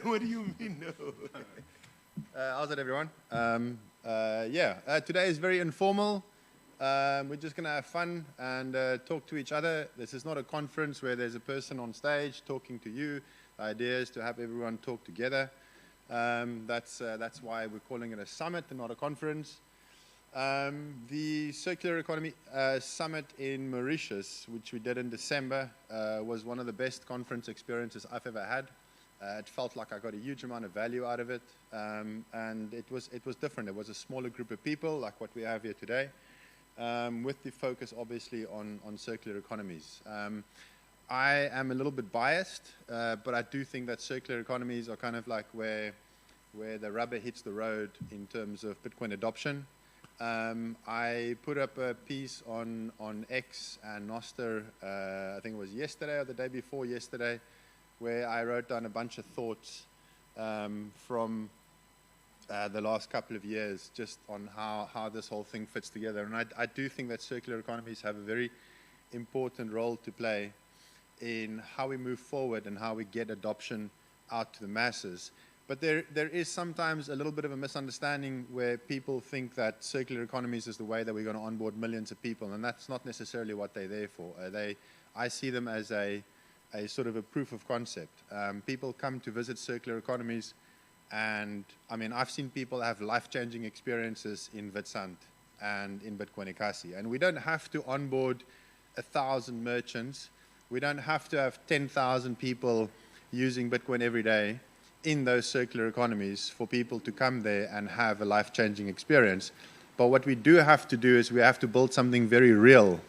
What do you mean, no? How's it, everyone? Today is very informal. We're just going to have fun and talk to each other. This is not a conference where there's a person on stage talking to you. The idea is to have everyone talk together. That's why we're calling it a summit and not a conference. The Circular Economy Summit in Mauritius, which we did in December, was one of the best conference experiences I've ever had. It felt like I got a huge amount of value out of it, and it was different. It was a smaller group of people, like what we have here today, with the focus obviously on circular economies. I am a little bit biased, but I do think that circular economies are kind of like where the rubber hits the road in terms of Bitcoin adoption. I put up a piece on X and Noster, I think it was yesterday or the day before yesterday, where I wrote down a bunch of thoughts from the last couple of years just on how this whole thing fits together. And I do think that circular economies have a very important role to play in how we move forward and how we get adoption out to the masses. But there is sometimes a little bit of a misunderstanding where people think that circular economies is the way that we're going to onboard millions of people, and that's not necessarily what they're there for. I see them as a sort of a proof of concept. People come to visit circular economies, and I mean, I've seen people have life-changing experiences in Witsand and in Bitcoin Ekasi, and we don't have to onboard 1,000 merchants. We don't have to have 10,000 people using Bitcoin every day in those circular economies for people to come there and have a life-changing experience. But what we do have to do is we have to build something very real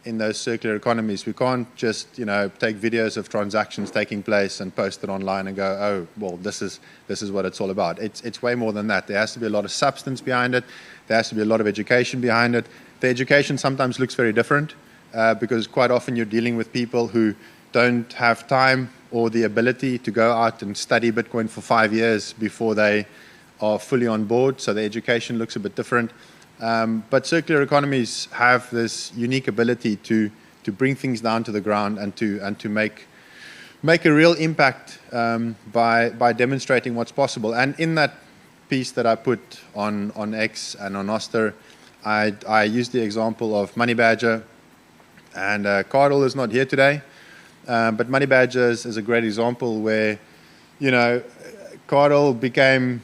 in those circular economies. We can't just, take videos of transactions taking place and post it online and go, oh, well, this is what it's all about. It's way more than that. There has to be a lot of substance behind it. There has to be a lot of education behind it. The education sometimes looks very different because quite often you're dealing with people who don't have time or the ability to go out and study Bitcoin for 5 years before they are fully on board. So the education looks a bit different. But circular economies have this unique ability to bring things down to the ground and to make a real impact by demonstrating what's possible. And in that piece that I put on X and on Oster, I used the example of Money Badger, and Carl is not here today, but Money Badger is a great example where, Carl became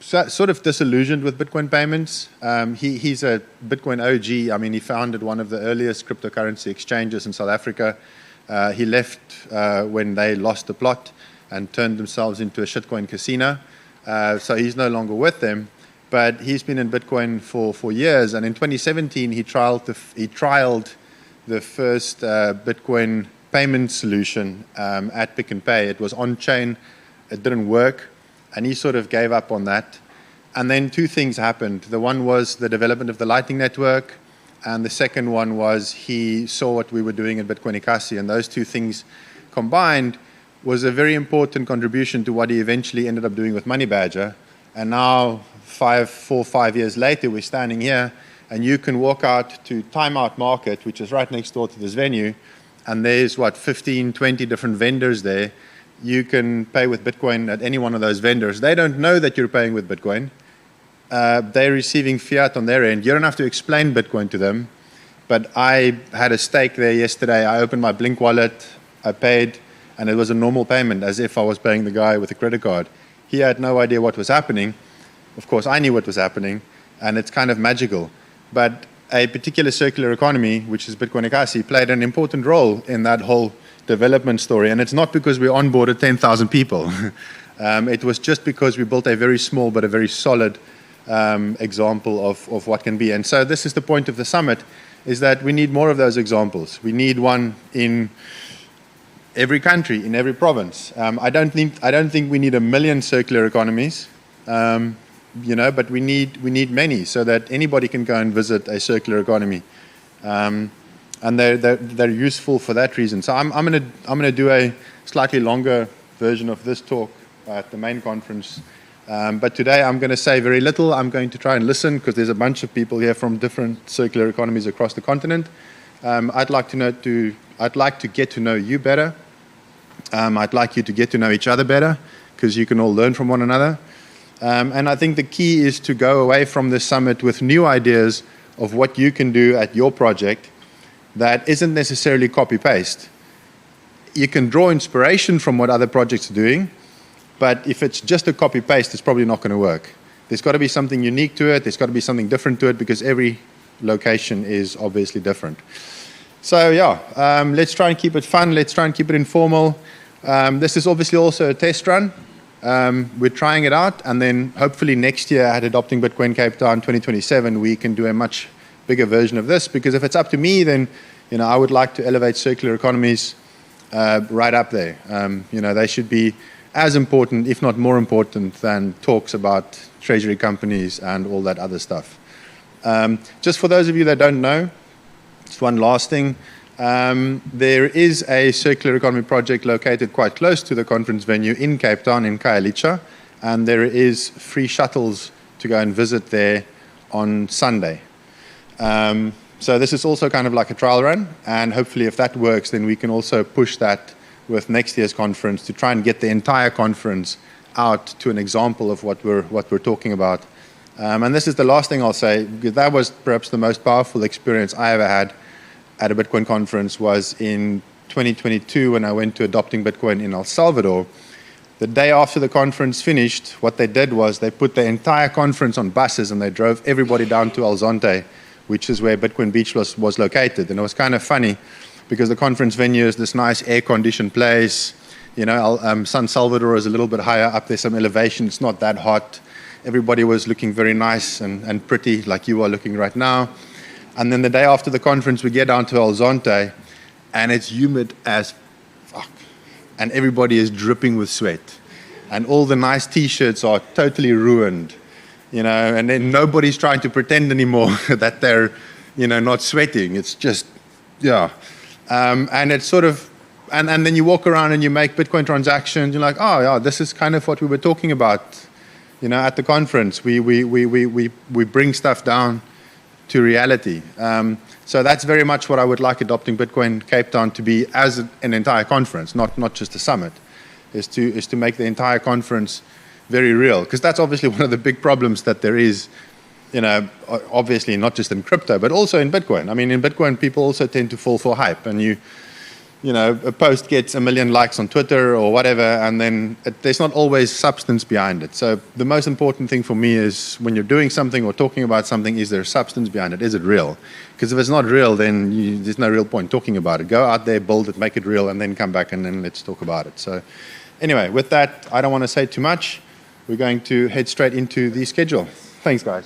sort of disillusioned with Bitcoin payments. He's a Bitcoin OG. I mean, he founded one of the earliest cryptocurrency exchanges in South Africa. He left when they lost the plot and turned themselves into a shitcoin casino. So he's no longer with them. But he's been in Bitcoin for years. And in 2017, he trialed the first Bitcoin payment solution at Pick and Pay. It was on-chain. It didn't work. And he sort of gave up on that. And then two things happened. The one was the development of the Lightning Network. And the second one was he saw what we were doing in Bitcoin Ekasi. And those two things combined was a very important contribution to what he eventually ended up doing with Money Badger. And now, 4 or 5 years later, we're standing here. And you can walk out to Time Out Market, which is right next door to this venue. And there's, 15, 20 different vendors there. You can pay with Bitcoin at any one of those vendors. They don't know that you're paying with Bitcoin. They're receiving fiat on their end. You don't have to explain Bitcoin to them. But I had a stake there yesterday. I opened my Blink wallet. I paid, and it was a normal payment, as if I was paying the guy with a credit card. He had no idea what was happening. Of course, I knew what was happening, and it's kind of magical. But a particular circular economy, which is Bitcoin Ekasi, played an important role in that whole development story. And it's not because we onboarded 10,000 people. It was just because we built a very small but a very solid example of what can be. And so this is the point of the summit, is that we need more of those examples. We need one in every country, in every province. I don't think we need 1 million circular economies. But we need many so that anybody can go and visit a circular economy, and they're useful for that reason. So I'm gonna do a slightly longer version of this talk at the main conference, but today I'm going to say very little. I'm going to try and listen because there's a bunch of people here from different circular economies across the continent. I'd like to get to know you better. I'd like you to get to know each other better, because you can all learn from one another. And I think the key is to go away from this summit with new ideas of what you can do at your project that isn't necessarily copy-paste. You can draw inspiration from what other projects are doing, but if it's just a copy-paste, it's probably not going to work. There's got to be something unique to it. There's got to be something different to it, because every location is obviously different. So yeah, let's try and keep it fun. Let's try and keep it informal. This is obviously also a test run. We're trying it out, and then hopefully next year at Adopting Bitcoin Cape Town 2027, we can do a much bigger version of this, because if it's up to me, then I would like to elevate circular economies right up there. They should be as important, if not more important, than talks about treasury companies and all that other stuff. Just for those of you that don't know, just one last thing. There is a circular economy project located quite close to the conference venue in Cape Town, in Khayelitsha, and there is free shuttles to go and visit there on Sunday. So this is also kind of like a trial run, and hopefully if that works, then we can also push that with next year's conference to try and get the entire conference out to an example of what we're talking about. And this is the last thing I'll say, because that was perhaps the most powerful experience I ever had at a Bitcoin conference, was in 2022 when I went to Adopting Bitcoin in El Salvador. The day after the conference finished, what they did was they put the entire conference on buses and they drove everybody down to El Zonte, which is where Bitcoin Beach was located. And it was kind of funny, because the conference venue is this nice air-conditioned place. San Salvador is a little bit higher up. There's some elevation. It's not that hot. Everybody was looking very nice and pretty, like you are looking right now. And then the day after the conference, we get down to El Zonte, and it's humid as fuck. And everybody is dripping with sweat. And all the nice T-shirts are totally ruined, and then nobody's trying to pretend anymore that they're, not sweating. It's just, yeah. And it's sort of, and then you walk around and you make Bitcoin transactions. You're like, oh, yeah, this is kind of what we were talking about, at the conference. We bring stuff down to reality. So that's very much what I would like Adopting Bitcoin Cape Town to be as an entire conference, not just a summit, is to make the entire conference very real. Because that's obviously one of the big problems that there is, obviously not just in crypto, but also in Bitcoin. I mean, in Bitcoin, people also tend to fall for hype, and a post gets 1 million likes on Twitter or whatever, and then there's not always substance behind it. So the most important thing for me is, when you're doing something or talking about something, is there substance behind it? Is it real? Because if it's not real, then there's no real point talking about it. Go out there, build it, make it real, and then come back and then let's talk about it. So anyway, with that, I don't want to say too much. We're going to head straight into the schedule. Thanks, guys.